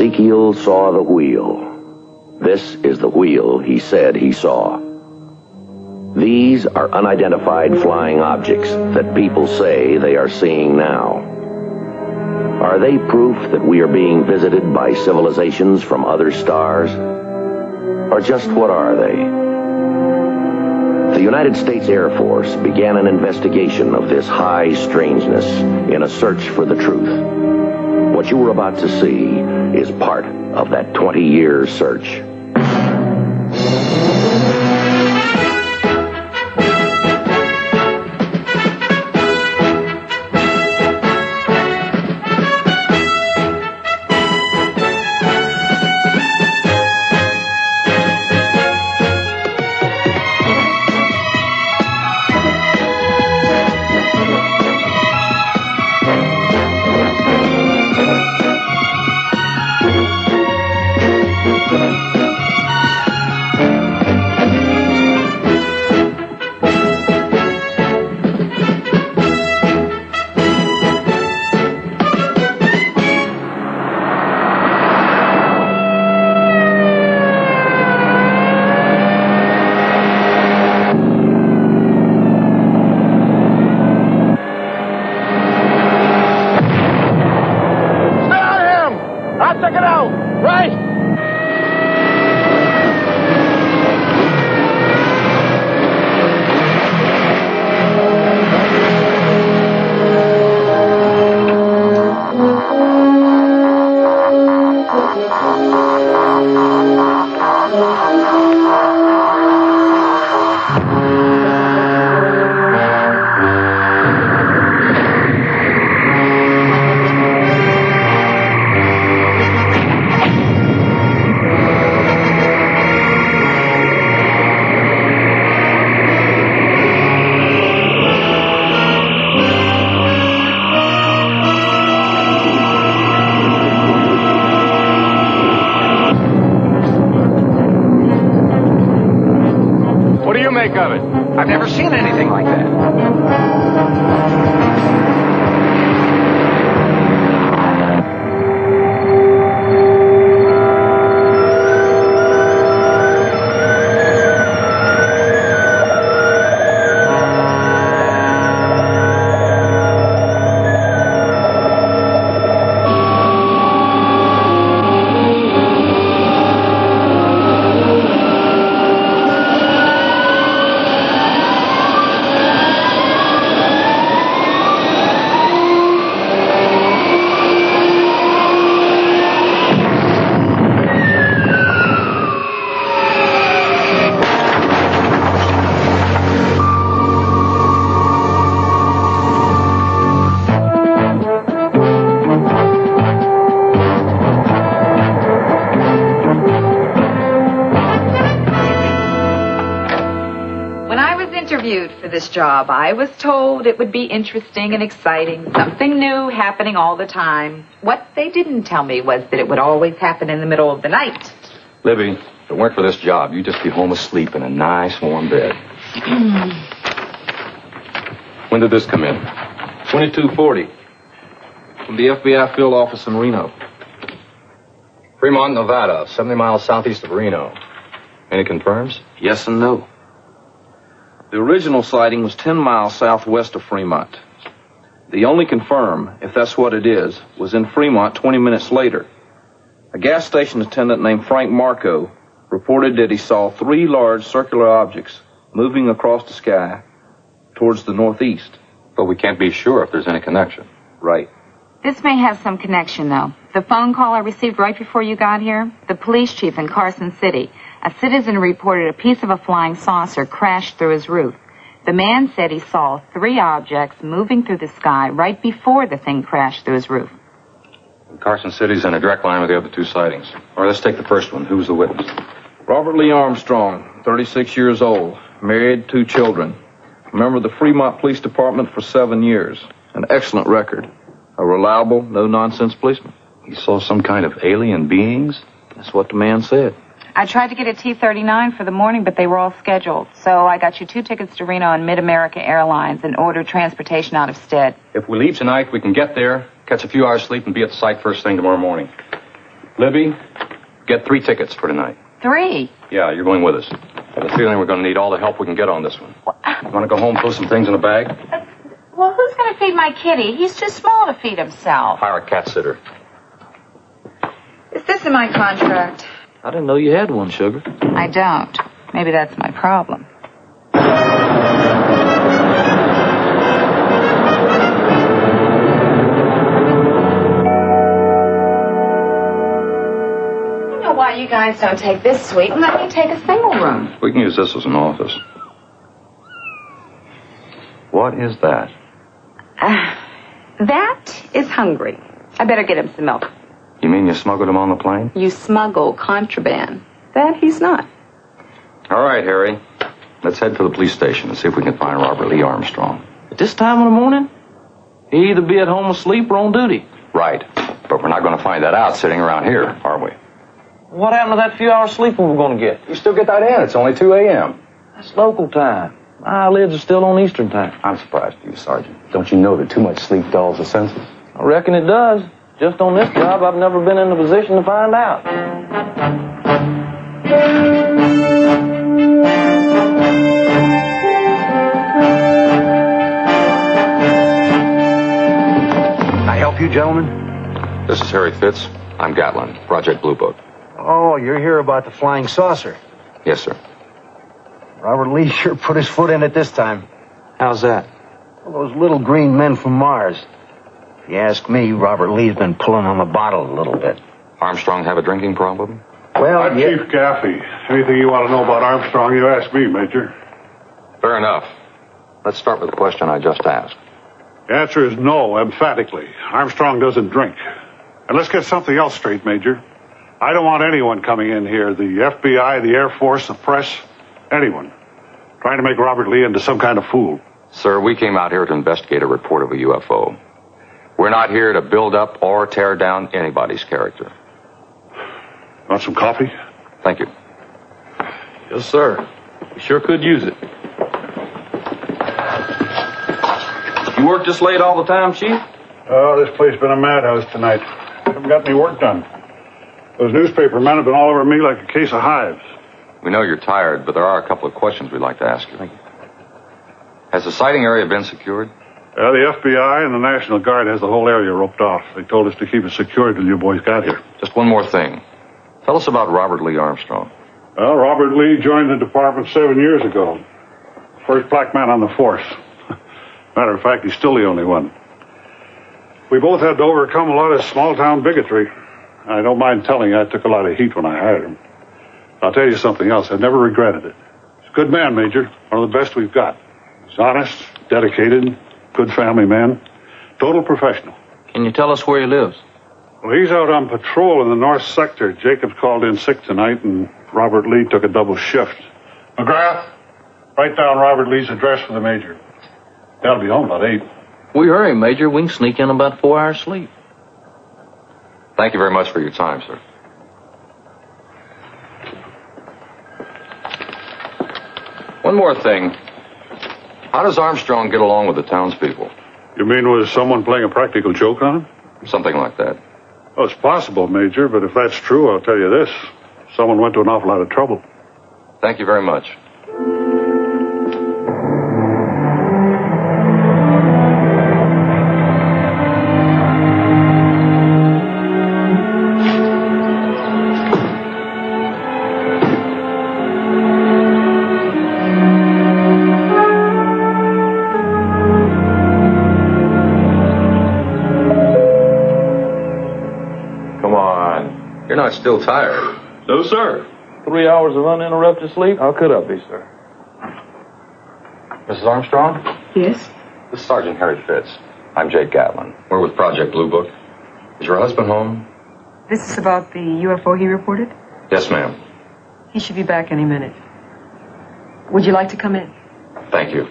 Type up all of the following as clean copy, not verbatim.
Ezekiel saw the wheel. This is the wheel he said he saw. These are unidentified flying objects that people say they are seeing now. Are they proof that we are being visited by civilizations from other stars? Or just what are they? The United States Air Force began an investigation of this high strangeness in a search for the truth. What you are about to see is part of that 20-year search. Of it. I've never seen anything like that. This job, I was told it would be interesting and exciting, something new happening all the time. What they didn't tell me was that it would always happen in the middle of the night. Libby, if it weren't for this job, you'd just be home asleep in a nice warm bed. When did this come in? 2240. From the FBI field office in Reno. Fremont, Nevada, 70 miles southeast of Reno. Any confirms? Yes and no. The original sighting was 10 miles southwest of Fremont. The only confirm, if that's what it is, was in Fremont 20 minutes later. A gas station attendant named Frank Marco reported that he saw 3 large circular objects moving across the sky towards the northeast. But we can't be sure if there's any connection. Right. This may have some connection, though. The phone call I received right before you got here, the police chief in Carson City. A citizen reported a piece of a flying saucer crashed through his roof. The man said he saw 3 objects moving through the sky right before the thing crashed through his roof. Carson City's in a direct line with the other 2 sightings. Or let's take the first one. Who's the witness? Robert Lee Armstrong, 36 years old, married, 2 children. Member of the Fremont Police Department for 7 years. An excellent record. A reliable, no-nonsense policeman. He saw some kind of alien beings? That's what the man said. I tried to get a T-39 for the morning, but they were all scheduled. So I got you 2 tickets to Reno on Mid-America Airlines and ordered transportation out of Stead. If we leave tonight, we can get there, catch a few hours sleep, and be at the site first thing tomorrow morning. Libby, get 3 tickets for tonight. 3? Yeah, you're going with us. I have a feeling we're going to need all the help we can get on this one. You want to go home, throw some things in a bag? Well, who's going to feed my kitty? He's too small to feed himself. Hire a cat sitter. Is this in my contract? I didn't know you had one, Sugar. I don't. Maybe that's my problem. Why you guys don't take this suite and let me take a single room? We can use this as an office. What is that? That is hungry. I better get him some milk. You mean you smuggled him on the plane? You smuggle contraband. That he's not. All right, Harry. Let's head to the police station and see if we can find Robert Lee Armstrong. At this time of the morning? He'd either be at home asleep or on duty. Right. But we're not going to find that out sitting around here, are we? What happened to that few hours sleep we were going to get? You still get that in. It's only 2 a.m. That's local time. My eyelids are still on Eastern time. I'm surprised at you, Sergeant. Don't you know that too much sleep dulls the senses? I reckon it does. Just on this job, I've never been in the position to find out. Can I help you, gentlemen? This is Harry Fitz. I'm Gatlin, Project Blue Book. Oh, you're here about the flying saucer. Yes, sir. Robert Lee sure put his foot in it this time. How's that? Well, those little green men from Mars. If you ask me, Robert Lee's been pulling on the bottle a little bit. Armstrong have a drinking problem? Well, I'm Chief Gaffey. Anything you want to know about Armstrong, you ask me, Major. Fair enough. Let's start with the question I just asked. The answer is no, emphatically. Armstrong doesn't drink. And let's get something else straight, Major. I don't want anyone coming in here, the FBI, the Air Force, the press, anyone, trying to make Robert Lee into some kind of fool. Sir, we came out here to investigate a report of a UFO. We're not here to build up or tear down anybody's character. Want some coffee? Thank you. Yes, sir. We sure could use it. You work this late all the time, Chief? Oh, this place has been a madhouse tonight. Haven't got any work done. Those newspaper men have been all over me like a case of hives. We know you're tired, but there are a couple of questions we'd like to ask you. Thank you. Has the sighting area been secured? The FBI and the National Guard has the whole area roped off. They told us to keep it secured till you boys got here. Just one more thing. Tell us about Robert Lee Armstrong. Well, Robert Lee joined the department 7 years ago. First black man on the force. Matter of fact, he's still the only one. We both had to overcome a lot of small-town bigotry. I don't mind telling you, I took a lot of heat when I hired him. I'll tell you something else. I've never regretted it. He's a good man, Major. One of the best we've got. He's honest, dedicated, good family man. Total professional. Can you tell us where he lives? Well, he's out on patrol in the North Sector. Jacobs called in sick tonight, and Robert Lee took a double shift. McGrath, write down Robert Lee's address for the Major. They'll be home about 8. We hurry, Major. We can sneak in about 4 hours sleep. Thank you very much for your time, sir. One more thing. How does Armstrong get along with the townspeople? You mean was someone playing a practical joke on him? Something like that. Oh, it's possible, Major, but if that's true, I'll tell you this. Someone went to an awful lot of trouble. Thank you very much. You're not still tired. No, sir. 3 hours of uninterrupted sleep? How could I be, sir? Mrs. Armstrong? Yes? This is Sergeant Harry Fitz. I'm Jake Gatlin. We're with Project Blue Book. Is your husband home? This is about the UFO he reported? Yes, ma'am. He should be back any minute. Would you like to come in? Thank you.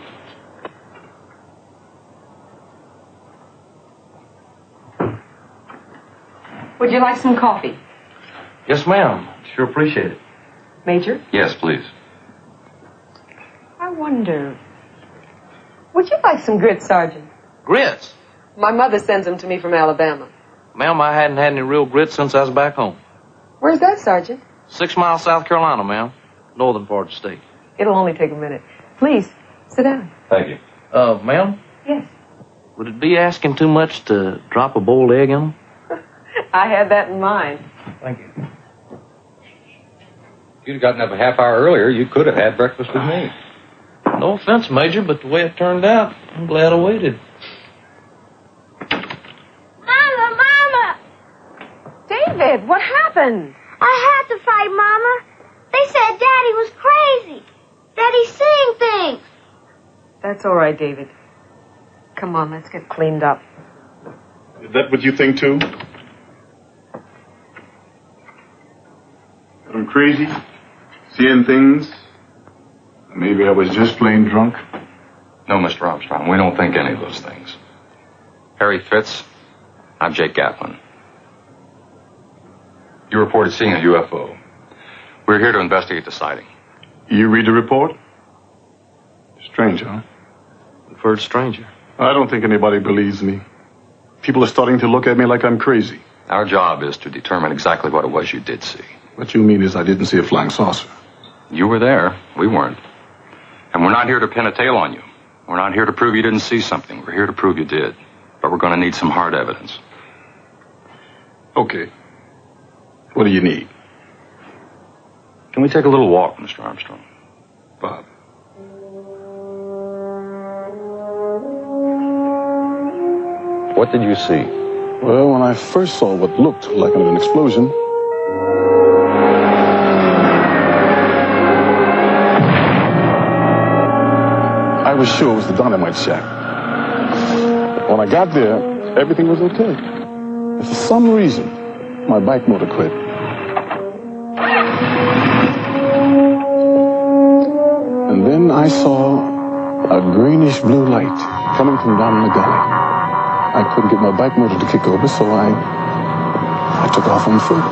Would you like some coffee? Yes, ma'am. Sure appreciate it. Major? Yes, please. I wonder... Would you like some grits, Sergeant? Grits? My mother sends them to me from Alabama. Ma'am, I hadn't had any real grits since I was back home. Where's that, Sergeant? 6 miles South Carolina, ma'am. Northern part of the state. It'll only take a minute. Please, sit down. Thank you. Ma'am? Yes. Would it be asking too much to drop a boiled egg in them? I had that in mind. Thank you. If you'd have gotten up a half hour earlier, you could have had breakfast with me. No offense, Major, but the way it turned out, I'm glad I waited. Mama! David, what happened? I had to fight, Mama. They said Daddy was crazy. Daddy's seeing things. That's all right, David. Come on, let's get cleaned up. Is that what you think, too? That I'm crazy? Seeing things? Maybe I was just plain drunk? No, Mr. Armstrong, we don't think any of those things. Harry Fitz, I'm Jake Gatlin. You reported seeing a UFO. We're here to investigate the sighting. You read the report? Strange, huh? Preferred stranger. I don't think anybody believes me. People are starting to look at me like I'm crazy. Our job is to determine exactly what it was you did see. What you mean is I didn't see a flying saucer. You were there. We weren't. And we're not here to pin a tail on you. We're not here to prove you didn't see something. We're here to prove you did. But we're going to need some hard evidence. Okay. What do you need? Can we take a little walk, Mr. Armstrong? Bob. What did you see? Well, when I first saw what looked like an explosion, I was sure it was the dynamite shack. When I got there, everything was okay. And for some reason, my bike motor quit. And then I saw a greenish blue light coming from down in the gully. I couldn't get my bike motor to kick over, so I took off on foot.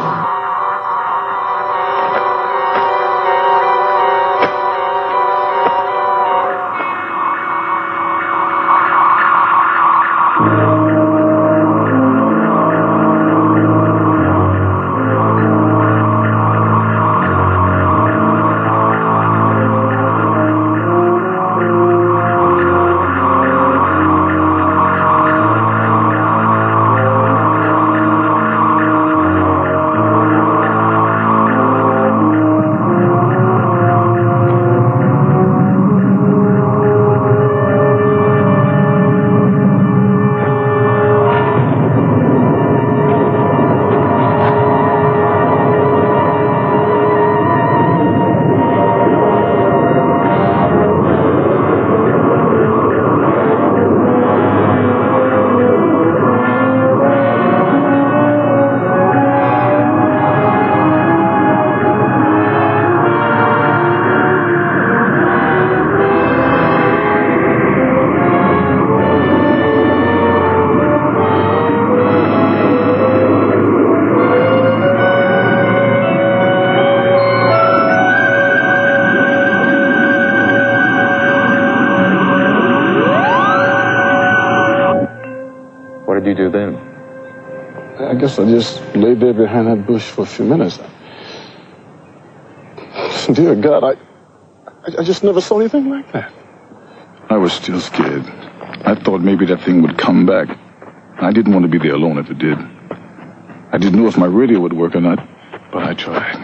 What did you do then? I guess I just laid there behind that bush for a few minutes. Dear God, I just never saw anything like that. I was still scared. I thought maybe that thing would come back. I didn't want to be there alone if it did. I didn't know if my radio would work or not, but I tried.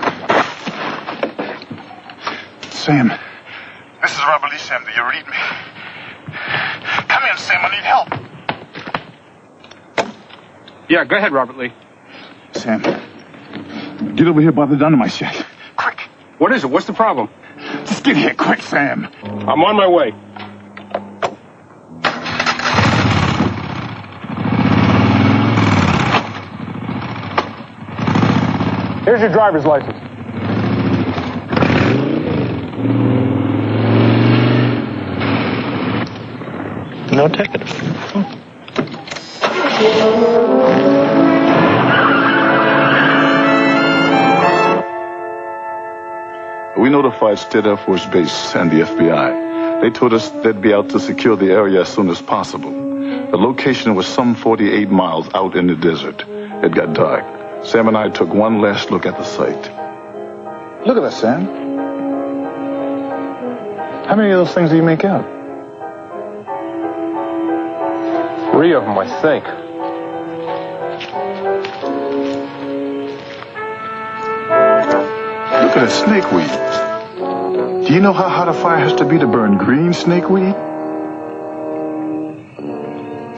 Sam. This is Robert Lee, Sam. Do you read me? Come in, Sam. I need help. Yeah, go ahead, Robert Lee. Sam, get over here by the dynamite shack. Quick. What is it? What's the problem? Just get here quick, Sam. I'm on my way. Here's your driver's license. No ticket. We notified State Air Force Base and the FBI. They told us they'd be out to secure the area as soon as possible. The location was some 48 miles out in the desert. It got dark, Sam and I took one last look at the site. Look at that, Sam. How many of those things do you make out? 3 of them, I think. Look at that snakeweed. Do you know how hot a fire has to be to burn green snakeweed?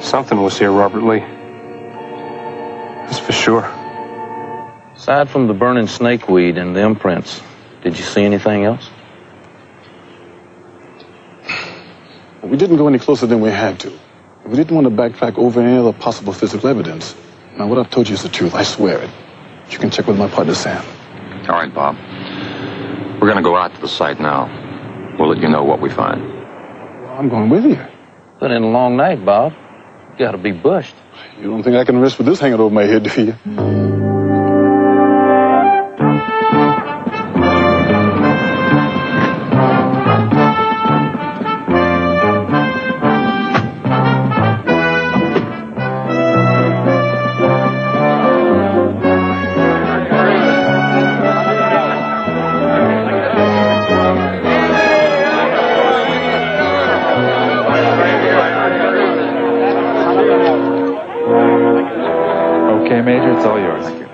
Something was here, Robert Lee. That's for sure. Aside from the burning snakeweed and the imprints, did you see anything else? We didn't go any closer than we had to. We didn't want to backtrack over any other possible physical evidence. Now, what I've told you is the truth. I swear it. You can check with my partner, Sam. All right, Bob. We're going to go out to the site now. We'll let you know what we find. Well, I'm going with you. Been in a long night, Bob. You gotta be bushed. You don't think I can rest with this hanging over my head, do you? Okay, Major, it's all yours. Thank you.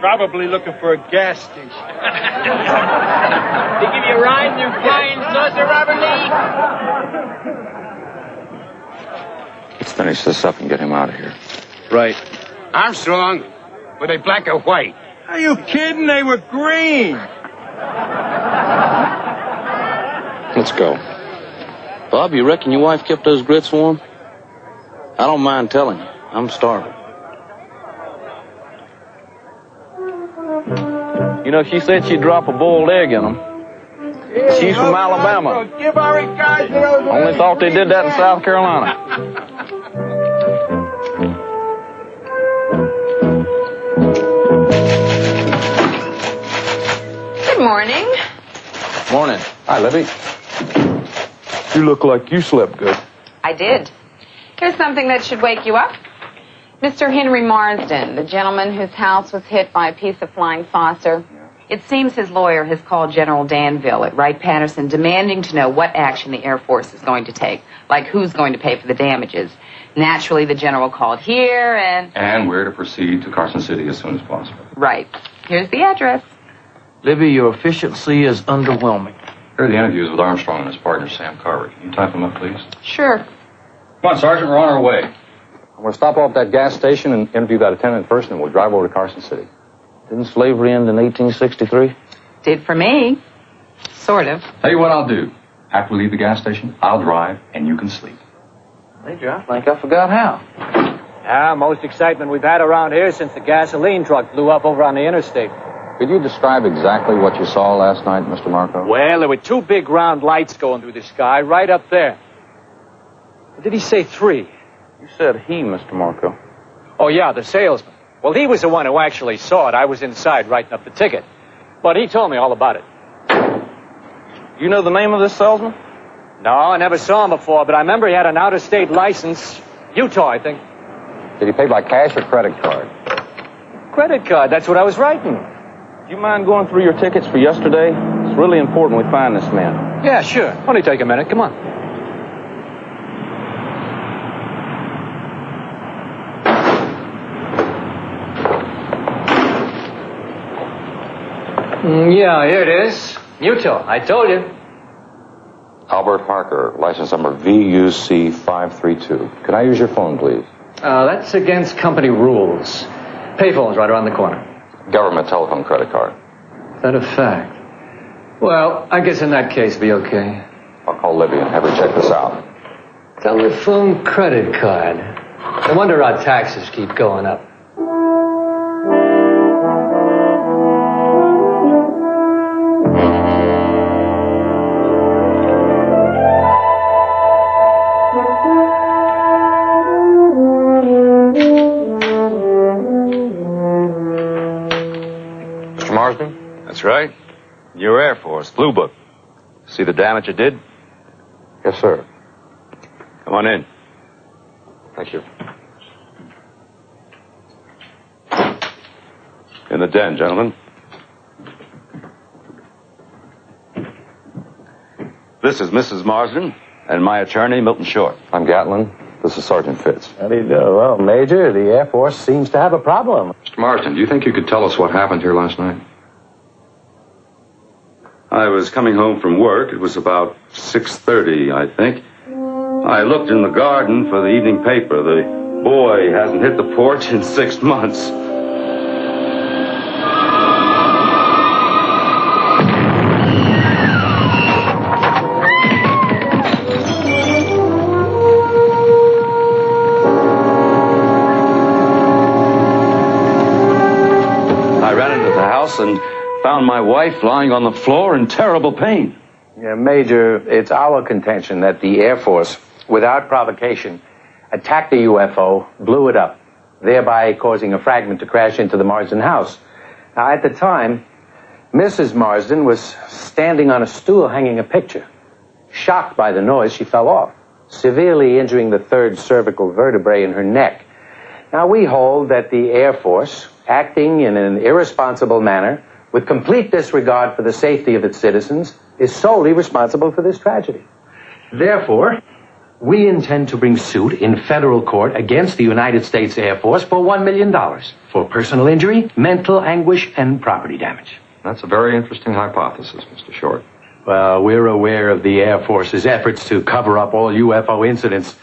Probably looking for a gas station. They give you a ride in their flying saucer, Robert Lee? Let's finish this up and get him out of here. Right. Armstrong, were they black or white? Are you kidding? They were green. Let's go. Bob, you reckon your wife kept those grits warm? I don't mind telling you. I'm starving. You know, she said she'd drop a boiled egg in them. She's from Alabama. Give our regards to those. Only thought they did that in South Carolina. Good morning. Morning. Hi, Libby. You look like you slept good. I did. Here's something that should wake you up. Mr. Henry Marsden, the gentleman whose house was hit by a piece of flying saucer. It seems his lawyer has called General Danville at Wright-Patterson demanding to know what action the Air Force is going to take, like who's going to pay for the damages. Naturally, the general called here and... And we're to proceed to Carson City as soon as possible. Right. Here's the address. Libby, your efficiency is underwhelming. Here are the interviews with Armstrong and his partner, Sam Carver. Can you type them up, please? Sure. Come on, Sergeant, we're on our way. I'm going to stop off at that gas station and interview that attendant first, and we'll drive over to Carson City. Didn't slavery end in 1863? Did for me. Sort of. Tell you what I'll do. After we leave the gas station, I'll drive, and you can sleep. Major, I think I forgot how. Ah, most excitement we've had around here since the gasoline truck blew up over on the interstate. Could you describe exactly what you saw last night, Mr. Marco? Well, there were 2 big round lights going through the sky right up there. Or did he say 3? You said he, Mr. Marco. Oh, yeah, the salesman. Well, he was the one who actually saw it. I was inside writing up the ticket. But he told me all about it. You know the name of this salesman? No, I never saw him before, but I remember he had an out-of-state license. Utah, I think. Did he pay by cash or credit card? Credit card, that's what I was writing. Do you mind going through your tickets for yesterday? It's really important we find this man. Yeah, sure. Only take a minute. Come on. Yeah, here it is. Utah, I told you. Albert Harker, license number VUC532. Could I use your phone, please? That's against company rules. Payphone's right around the corner. Government telephone credit card. Is that a fact? Well, I guess in that case, be okay. I'll call Libby and have her check this out. Telephone credit card. No wonder our taxes keep going up. Mr. Marsden? That's right. Your Air Force, Blue Book. See the damage it did? Yes, sir. Come on in. Thank you. In the den, gentlemen. This is Mrs. Marsden and my attorney, Milton Short. I'm Gatlin. This is Sergeant Fitz. How do you do? Well, Major, the Air Force seems to have a problem. Mr. Marsden, do you think you could tell us what happened here last night? I was coming home from work. It was about 6:30, I think. I looked in the garden for the evening paper. The boy hasn't hit the porch in 6 months. I ran into the house and found my wife lying on the floor in terrible pain. Yeah, Major, it's our contention that the Air Force, without provocation, attacked the UFO, blew it up, thereby causing a fragment to crash into the Marsden house. Now, at the time, Mrs. Marsden was standing on a stool hanging a picture. Shocked by the noise, she fell off, severely injuring the third cervical vertebrae in her neck. Now, we hold that the Air Force, acting in an irresponsible manner, with complete disregard for the safety of its citizens, is solely responsible for this tragedy. Therefore, we intend to bring suit in federal court against the United States Air Force for $1 million for personal injury, mental anguish, and property damage. That's a very interesting hypothesis, Mr. Short. Well, we're aware of the Air Force's efforts to cover up all UFO incidents.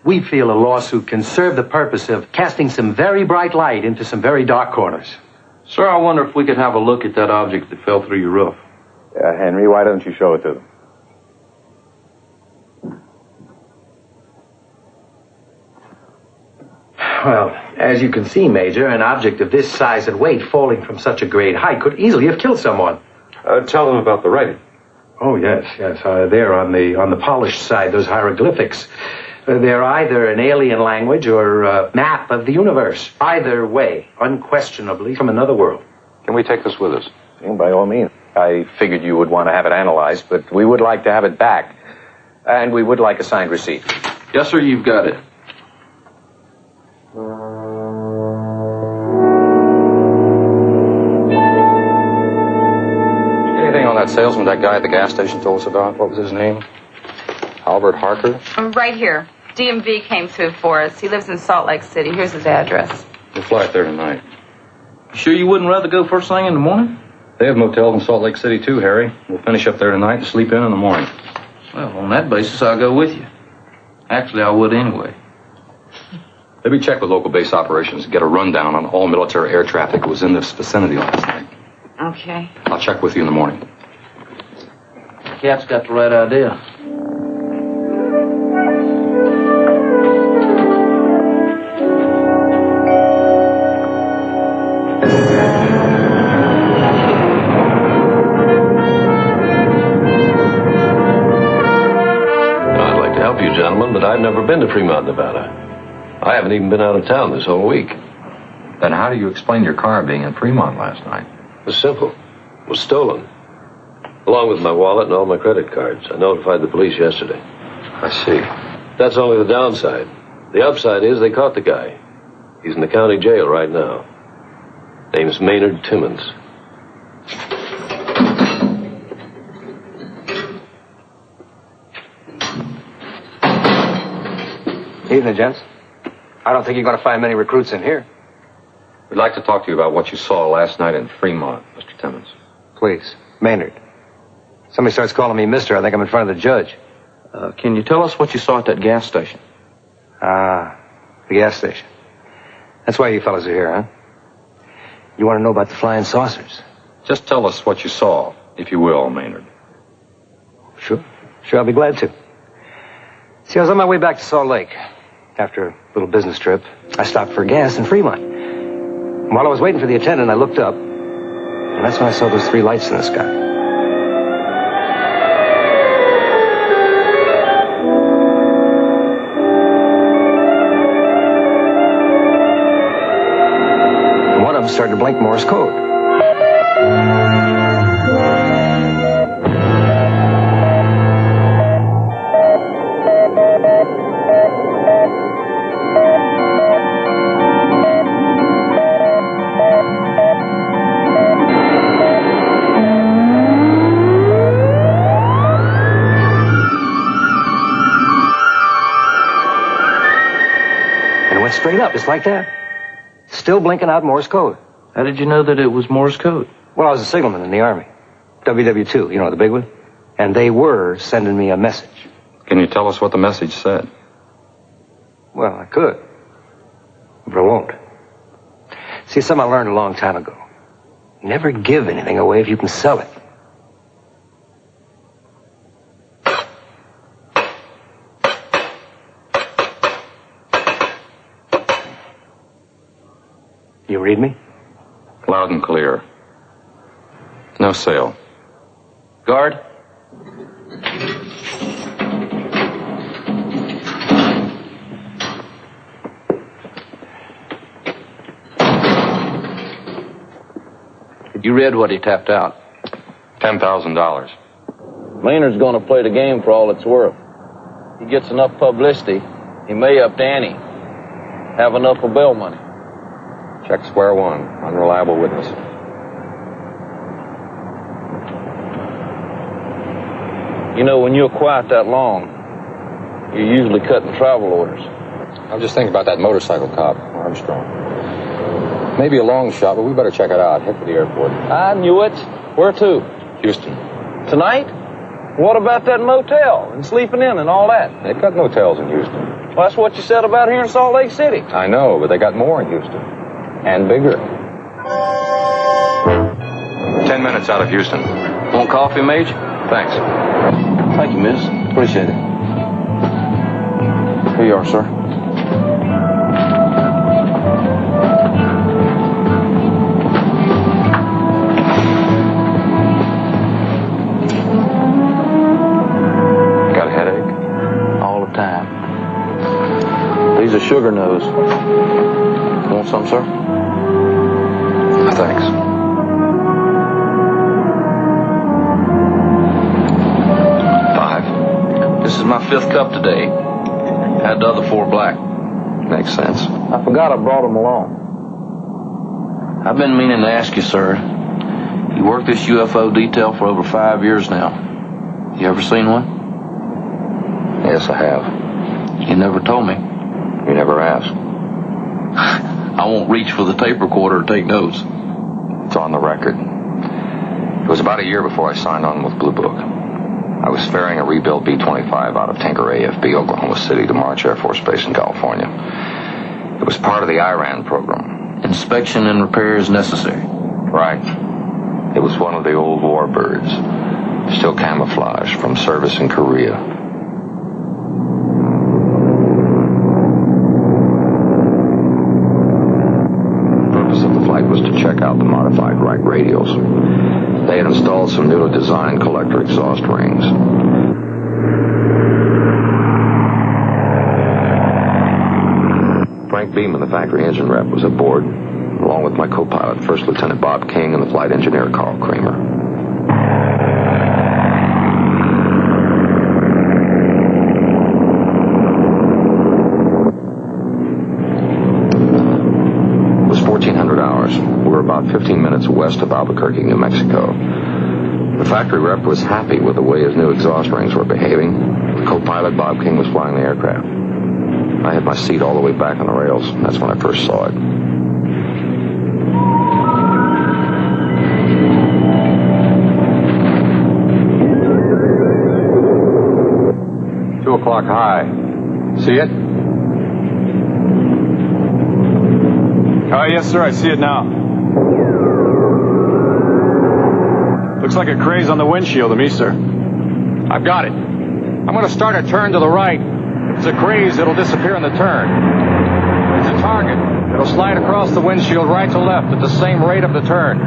We feel a lawsuit can serve the purpose of casting some very bright light into some very dark corners. Sir, I wonder if we could have a look at that object that fell through your roof. Henry, why don't you show it to them? Well, as you can see, Major, an object of this size and weight falling from such a great height could easily have killed someone. Tell them about the writing. Oh, yes. There on the polished side, those hieroglyphics. They're either an alien language or a map of the universe. Either way, unquestionably from another world. Can we take this with us? By all means. I figured you would want to have it analyzed, but we would like to have it back. And we would like a signed receipt. Yes, sir, you've got it. Anything on that salesman that guy at the gas station told us about? What was his name? Albert Harker? Right here. DMV came through for us. He lives in Salt Lake City. Here's his address. We'll fly up there tonight. Sure you wouldn't rather go first thing in the morning? They have motels in Salt Lake City, too, Harry. We'll finish up there tonight and sleep in the morning. Well, on that basis, I'll go with you. Actually, I would anyway. Maybe check with local base operations and get a rundown on all military air traffic that was in this vicinity last night. Okay. I'll check with you in the morning. Cat's got the right idea. Gentlemen, but I've never been to Fremont, Nevada. I haven't even been out of town this whole week. Then how do you explain your car being in Fremont last night? It was simple. It was stolen. Along with my wallet and all my credit cards. I notified the police yesterday. I see. That's only the downside. The upside is they caught the guy. He's in the county jail right now. Name's Maynard Timmons. Evening, gents. I don't think you're going to find many recruits in here. We'd like to talk to you about what you saw last night in Fremont, Mr. Timmons. Please. Maynard. Somebody starts calling me mister, I think I'm in front of the judge. Can you tell us what you saw at that gas station? The gas station. That's why you fellas are here, huh? You want to know about the flying saucers? Just tell us what you saw, if you will, Maynard. Sure, I'll be glad to. See, I was on my way back to Salt Lake. After a little business trip, I stopped for gas in Fremont. While I was waiting for the attendant, I looked up, and that's when I saw those 3 lights in the sky. And one of them started to blink Morse code. Straight up, just like that. Still blinking out Morse code. How did you know that it was Morse code? Well, I was a signalman in the Army. WW2, you know, the big one? And they were sending me a message. Can you tell us what the message said? Well, I could. But I won't. See, it's something I learned a long time ago. Never give anything away if you can sell it. You read me? Loud and clear. No sale. Guard? You read what he tapped out. $10,000. Maynard's gonna play the game for all it's worth. He gets enough publicity, he may up the ante. Have enough for bail money. Check square one. Unreliable witness. You know, when you're quiet that long, you're usually cutting travel orders. I was just thinking about that motorcycle cop, Armstrong. Maybe a long shot, but we better check it out. Head for the airport. I knew it. Where to? Houston. Tonight? What about that motel and sleeping in and all that? They've got motels in Houston. Well, that's what you said about here in Salt Lake City. I know, but they got more in Houston. And bigger. 10 minutes out of Houston. Want coffee, Major? Thanks. Thank you, miss. Appreciate it. Here you are, sir. Got a headache? All the time. These are sugar nose. Want some, sir? Thanks. This is my 5th cup today. Had the other 4 black. Makes sense. I forgot I brought them along. I've been meaning to ask you, sir. You worked this UFO detail for over 5 years now. You ever seen one? Yes, I have. You never told me. You never asked. I won't reach for the tape recorder to take notes. It's on the record. It was about a year before I signed on with Blue Book. I was ferrying a rebuilt B-25 out of Tinker AFB, Oklahoma City, to March Air Force Base in California. It was part of the Iran program. Inspection and repairs necessary. Right. It was one of the old warbirds, still camouflaged from service in Korea. The purpose of the flight was to check out the modified Wright radios. They had installed some newly designed collector exhaust rings. Frank Beeman, the factory engine rep, was aboard, along with my co-pilot, First Lieutenant Bob King, and the flight engineer, Carl Kramer. It was 1,400 hours. We were about 15 minutes west of Albuquerque, New Mexico. The factory rep was happy with the way his new exhaust rings were behaving. The co-pilot, Bob King, was flying the aircraft. I had my seat all the way back on the rails. That's when I first saw it. O'clock high. See it? Oh, yes, sir. I see it now. Looks like a craze on the windshield to me, sir. I've got it. I'm going to start a turn to the right. If it's a craze, it'll disappear in the turn. If it's a target, it'll slide across the windshield right to left at the same rate of the turn.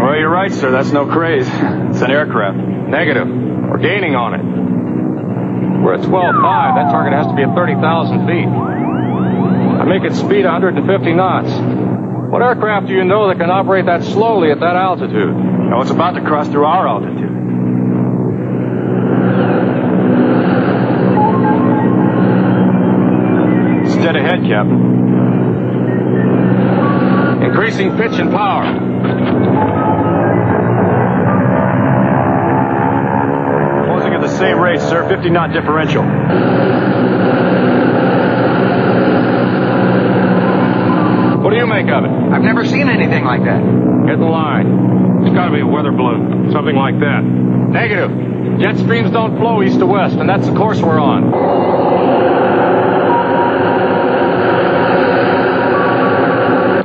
Well, you're right, sir. That's no craze. It's an aircraft. Negative. We're gaining on it. We're at 12.5. That target has to be at 30,000 feet. I make its speed 150 knots. What aircraft do you know that can operate that slowly at that altitude? Now, it's about to cross through our altitude. It's dead ahead, Captain. Increasing pitch and power. Closing at the same rate, sir. 50-knot differential. What do you make of it? I've never seen anything like that. Get in line. It's got to be a weather balloon. Something like that. Negative. Jet streams don't flow east to west, and that's the course we're on.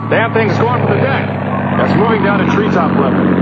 Damn thing's going for the deck. That's moving down to treetop level.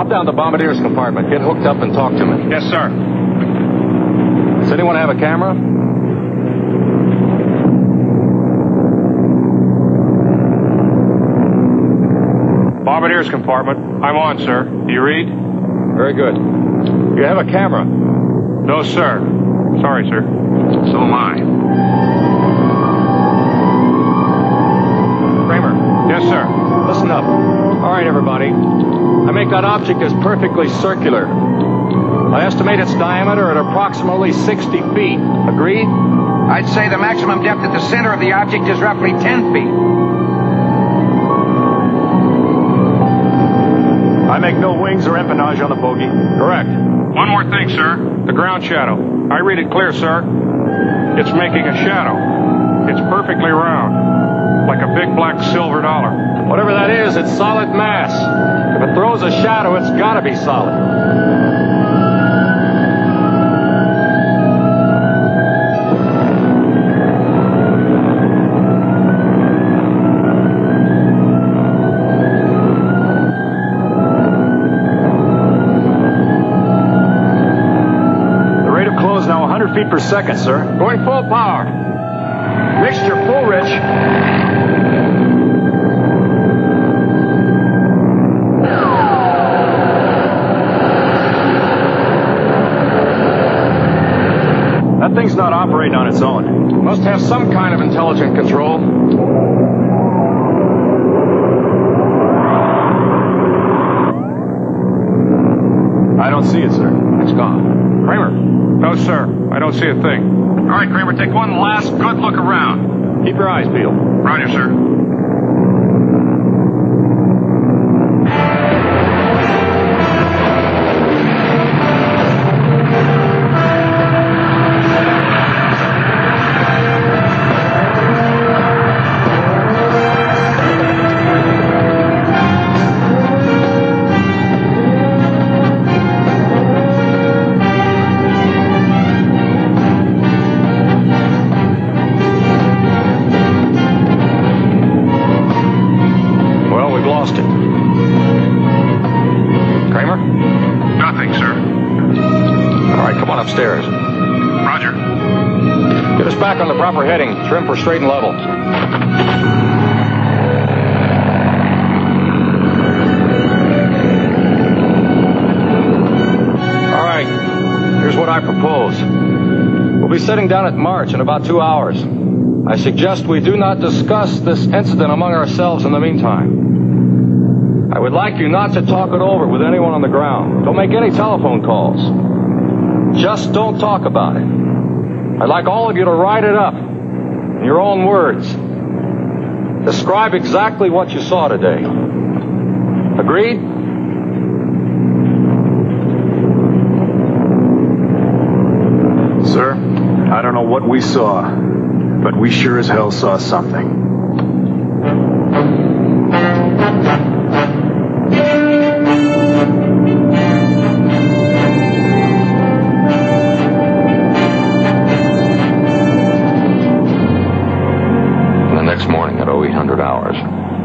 Down the bombardier's compartment. Get hooked up and talk to me. Yes, sir. Does anyone have a camera? Bombardier's compartment. I'm on, sir. Do you read? Very good. You have a camera? No, sir. Sorry, sir. So am I. Kramer. Yes, sir. Listen up. All right, everybody. I make that object as perfectly circular. I estimate its diameter at approximately 60 feet. Agreed? I'd say the maximum depth at the center of the object is roughly 10 feet. I make no wings or empennage on the bogey. Correct. One more thing, sir. The ground shadow. I read it clear, sir. It's making a shadow. It's perfectly round, like a big black silver dollar. Whatever that is, it's solid mass. If it throws a shadow, it's got to be solid. The rate of close now 100 feet per second, sir. Going full power. Mixture full, Rich. That thing's not operating on its own. Must have some kind of intelligent control. I don't see it, sir. It's gone. Kramer. No, sir. I don't see a thing. All right, Kramer, take one last good look around. Keep your eyes peeled. Roger, sir. Upstairs. Roger. Get us back on the proper heading. Trim for straight and level. All right. Here's what I propose. We'll be sitting down at March in about 2 hours. I suggest we do not discuss this incident among ourselves in the meantime. I would like you not to talk it over with anyone on the ground. Don't make any telephone calls. Just don't talk about it. I'd like all of you to write it up in your own words. Describe exactly what you saw today. Agreed? Sir, I don't know what we saw, but we sure as hell saw something.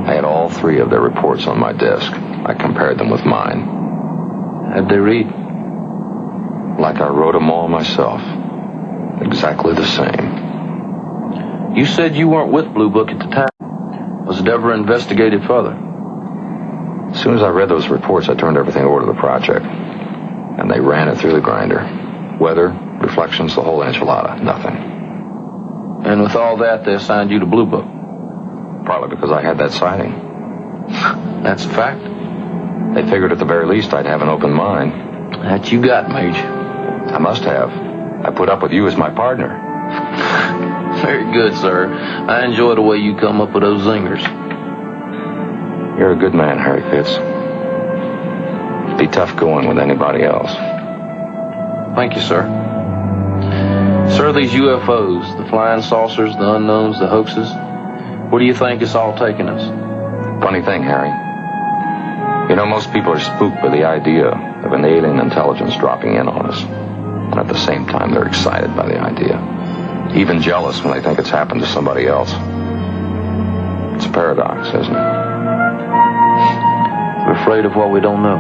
I had all three of their reports on my desk. I compared them with mine. How'd they read? Like I wrote them all myself. Exactly the same. You said you weren't with Blue Book at the time. Was it ever investigated further? As soon as I read those reports, I turned everything over to the project. And they ran it through the grinder. Weather, reflections, the whole enchilada. Nothing. And with all that, they assigned you to Blue Book? Partly because I had that sighting. That's a fact. They figured at the very least I'd have an open mind. That you got, Major. I must have. I put up with you as my partner. Very good, sir. I enjoy the way you come up with those zingers. You're a good man, Harry Fitz. Be tough going with anybody else. Thank you, sir. Sir, these UFOs, the flying saucers, the unknowns, the hoaxes, where do you think it's all taking us? Funny thing, Harry. You know, most people are spooked by the idea of an alien intelligence dropping in on us. And at the same time, they're excited by the idea. Even jealous when they think it's happened to somebody else. It's a paradox, isn't it? We're afraid of what we don't know.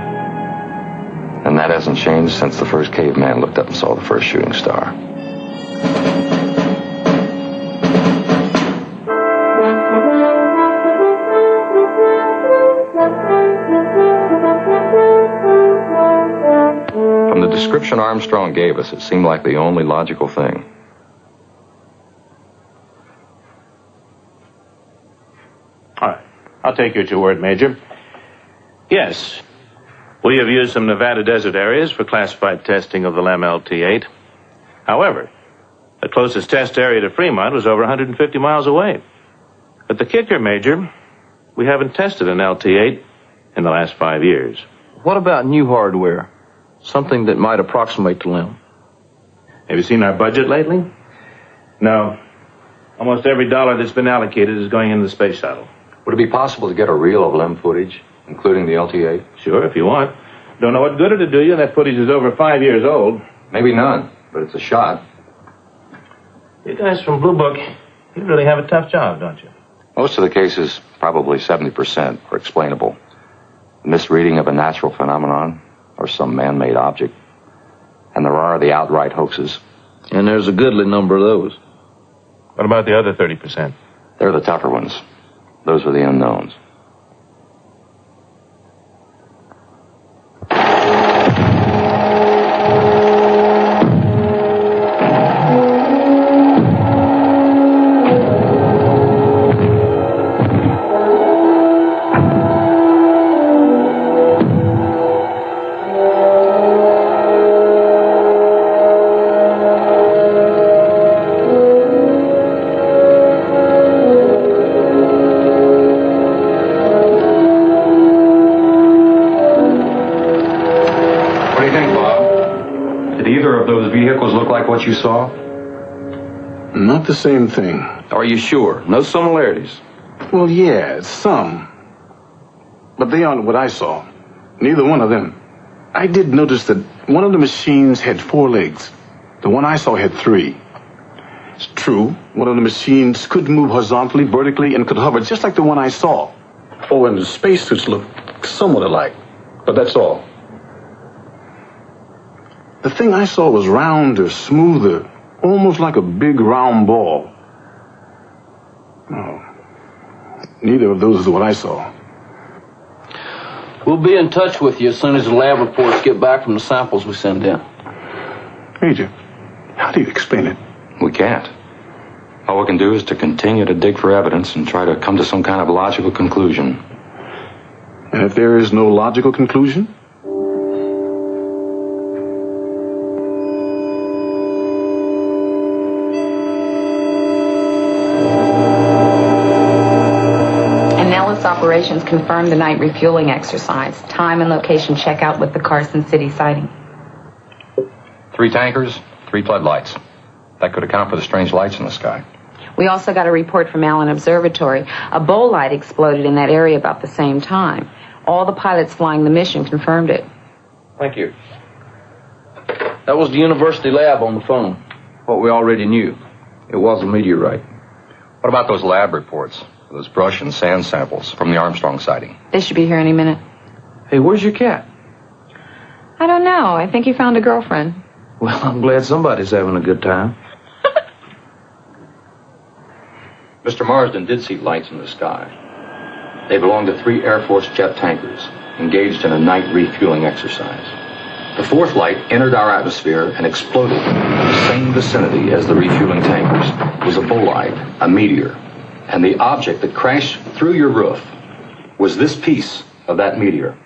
And that hasn't changed since the first caveman looked up and saw the first shooting star. From the description Armstrong gave us, it seemed like the only logical thing. All right. I'll take you at your word, Major. Yes. We have used some Nevada desert areas for classified testing of the LEM LT-8. However, the closest test area to Fremont was over 150 miles away. But the kicker, Major, we haven't tested an LT-8 in the last 5 years. What about new hardware? Something that might approximate the LEM. Have you seen our budget lately? No. Almost every dollar that's been allocated is going into the space shuttle. Would it be possible to get a reel of LEM footage, including the LT-8? Sure, if you want. Don't know what good it'll do you. That footage is over 5 years old. Maybe none, but it's a shot. You guys from Blue Book, you really have a tough job, don't you? Most of the cases, probably 70%, are explainable. Misreading of a natural phenomenon or some man-made object. And there are the outright hoaxes. And there's a goodly number of those. What about the other 30%? They're the tougher ones. Those are the unknowns. What you saw? Not the same thing. Are you sure? No similarities? Well, yeah, some. But they aren't what I saw. Neither one of them. I did notice that one of the machines had 4 legs. The one I saw had 3. It's true, one of the machines could move horizontally, vertically, and could hover just like the one I saw. Oh, and the spacesuits look somewhat alike. But that's all. The thing I saw was rounder, smoother, almost like a big round ball. No, neither of those is what I saw. We'll be in touch with you as soon as the lab reports get back from the samples we send in. Major, how do you explain it? We can't. All we can do is to continue to dig for evidence and try to come to some kind of logical conclusion. And if there is no logical conclusion? operations confirmed the night refueling exercise. Time and location check out with the Carson City sighting. 3 tankers, 3 floodlights. That could account for the strange lights in the sky. We also got a report from Allen Observatory. A bowl light exploded in that area about the same time. All the pilots flying the mission confirmed it. Thank you. That was the university lab on the phone. What we already knew. It was a meteorite. What about those lab reports? Those brush and sand samples from the Armstrong sighting? They should be here any minute. Hey, where's your cat? I don't know. I think he found a girlfriend. Well, I'm glad somebody's having a good time. Mr. Marsden did see lights in the sky. They belonged to 3 Air Force jet tankers engaged in a night refueling exercise. The 4th light entered our atmosphere and exploded in the same vicinity as the refueling tankers. It was a bolide, a meteor. And the object that crashed through your roof was this piece of that meteor.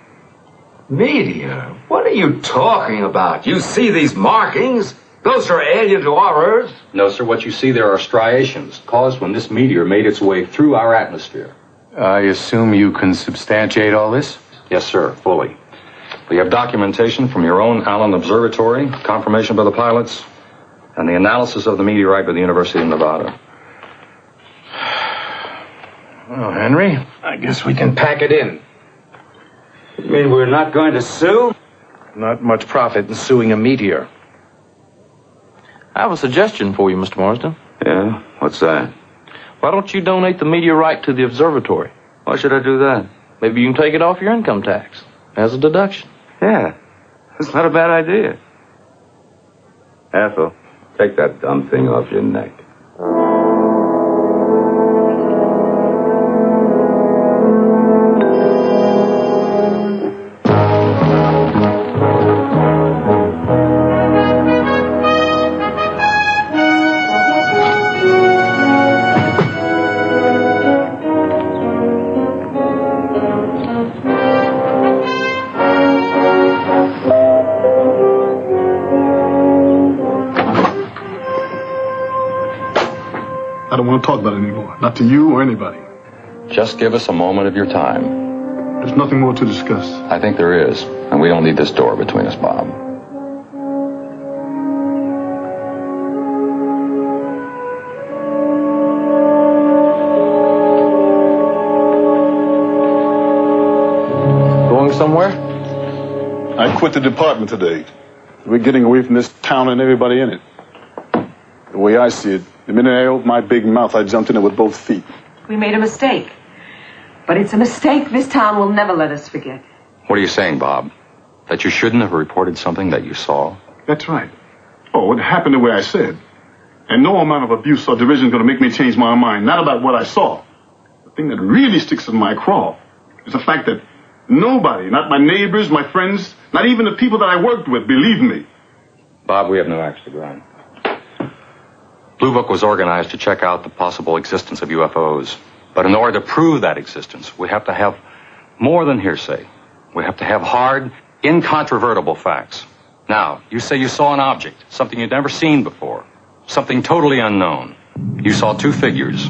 Meteor? What are you talking about? You see these markings? Those are alien to our Earth? No, sir. What you see there are striations caused when this meteor made its way through our atmosphere. I assume you can substantiate all this? Yes, sir, fully. We have documentation from your own Allen Observatory, confirmation by the pilots, and the analysis of the meteorite by the University of Nevada. Well, Henry, I guess we can pack it in. You mean we're not going to sue? Not much profit in suing a meteor. I have a suggestion for you, Mr. Marsden. Yeah? What's that? Why don't you donate the meteorite to the observatory? Why should I do that? Maybe you can take it off your income tax as a deduction. Yeah. That's not a bad idea. Ethel, take that dumb thing off your neck. I don't want to talk about it anymore. Not to you or anybody. Just give us a moment of your time. There's nothing more to discuss. I think there is, and we don't need this door between us, Bob. Going somewhere? I quit the department today. We're getting away from this town and everybody in it. The way I see it, the minute I opened my big mouth, I jumped in it with both feet. We made a mistake. But it's a mistake this town will never let us forget. What are you saying, Bob? That you shouldn't have reported something that you saw? That's right. Oh, it happened the way I said. And no amount of abuse or derision is going to make me change my mind. Not about what I saw. The thing that really sticks in my craw is the fact that nobody, not my neighbors, my friends, not even the people that I worked with, believed me. Bob, we have no axe to grind. Blue Book was organized to check out the possible existence of UFOs. But in order to prove that existence, we have to have more than hearsay. We have to have hard, incontrovertible facts. Now, you say you saw an object, something you'd never seen before, something totally unknown. You saw 2 figures.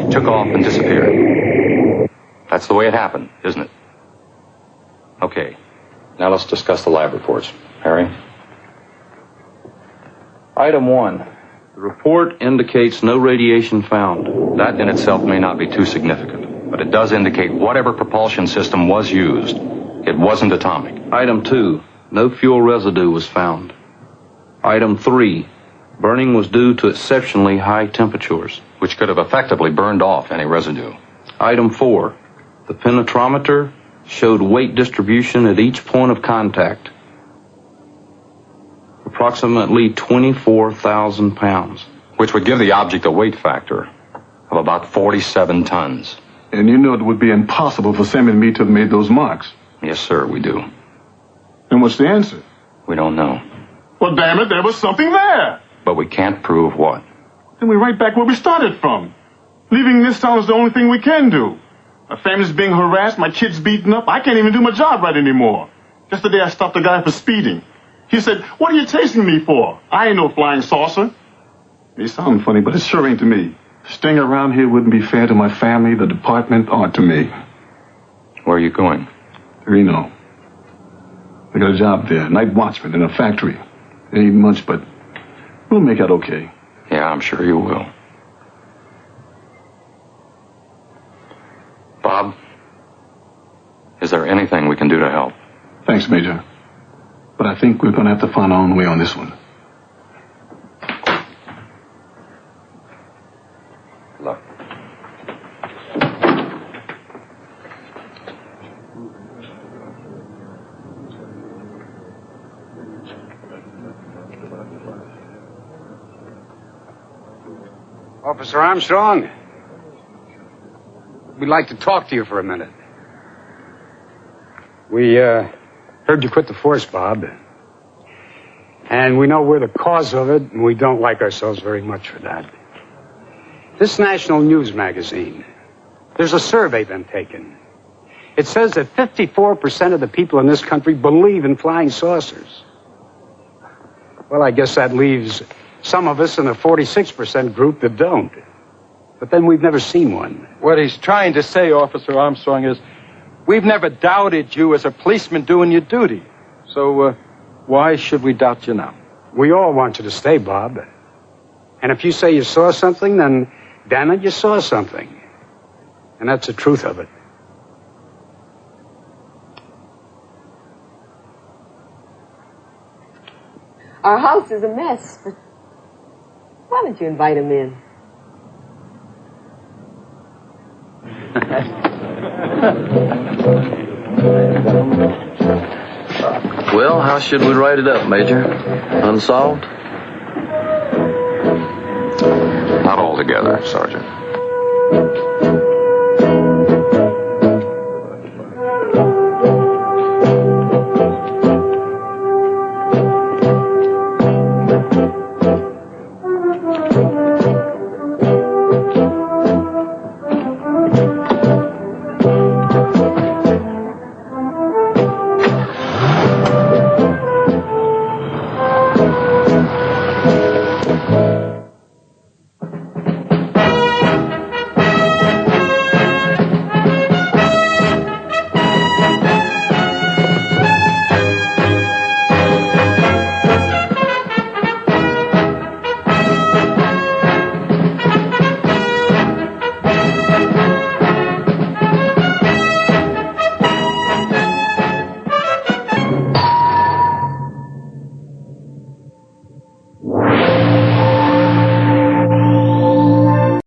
Took off and disappeared. That's the way it happened, isn't it? Okay. Now let's discuss the lab reports. Harry? Item 1. The report indicates no radiation found. That in itself may not be too significant, but it does indicate whatever propulsion system was used, it wasn't atomic. Item 2. No fuel residue was found. Item 3. Burning was due to exceptionally high temperatures, which could have effectively burned off any residue. Item 4. The penetrometer showed weight distribution at each point of contact. Approximately 24,000 pounds. Which would give the object a weight factor of about 47 tons. And you know it would be impossible for Sam and me to have made those marks. Yes, sir, we do. And what's the answer? We don't know. Well, damn it, there was something there. But we can't prove what. then we're right back where we started from. Leaving this town is the only thing we can do. My family's being harassed, my kids beaten up. I can't even do my job right anymore. Yesterday I stopped a guy for speeding. He said, "What are you chasing me for? I ain't no flying saucer." It sounds funny, but it sure ain't to me. Staying around here wouldn't be fair to my family, the department, or to me. Where are you going? Reno. I got a job there, night watchman in a factory. It ain't much, but we'll make out okay. Yeah, I'm sure you will. Bob, is there anything we can do to help? Thanks, Major. But I think we're going to have to find our own way on this one. Look. Officer Armstrong, we'd like to talk to you for a minute. We heard you quit the force, Bob. And we know we're the cause of it, and we don't like ourselves very much for that. This national news magazine, there's a survey been taken. It says that 54% of the people in this country believe in flying saucers. Well, I guess that leaves some of us in the 46% group that don't. But then we've never seen one. What he's trying to say, Officer Armstrong, is we've never doubted you as a policeman doing your duty. So, why should we doubt you now? We all want you to stay, Bob. And if you say you saw something, then damn it, you saw something. And that's the truth of it. Our house is a mess, but why don't you invite him in? Well, how should we write it up, Major? Unsolved? Not altogether, Sergeant.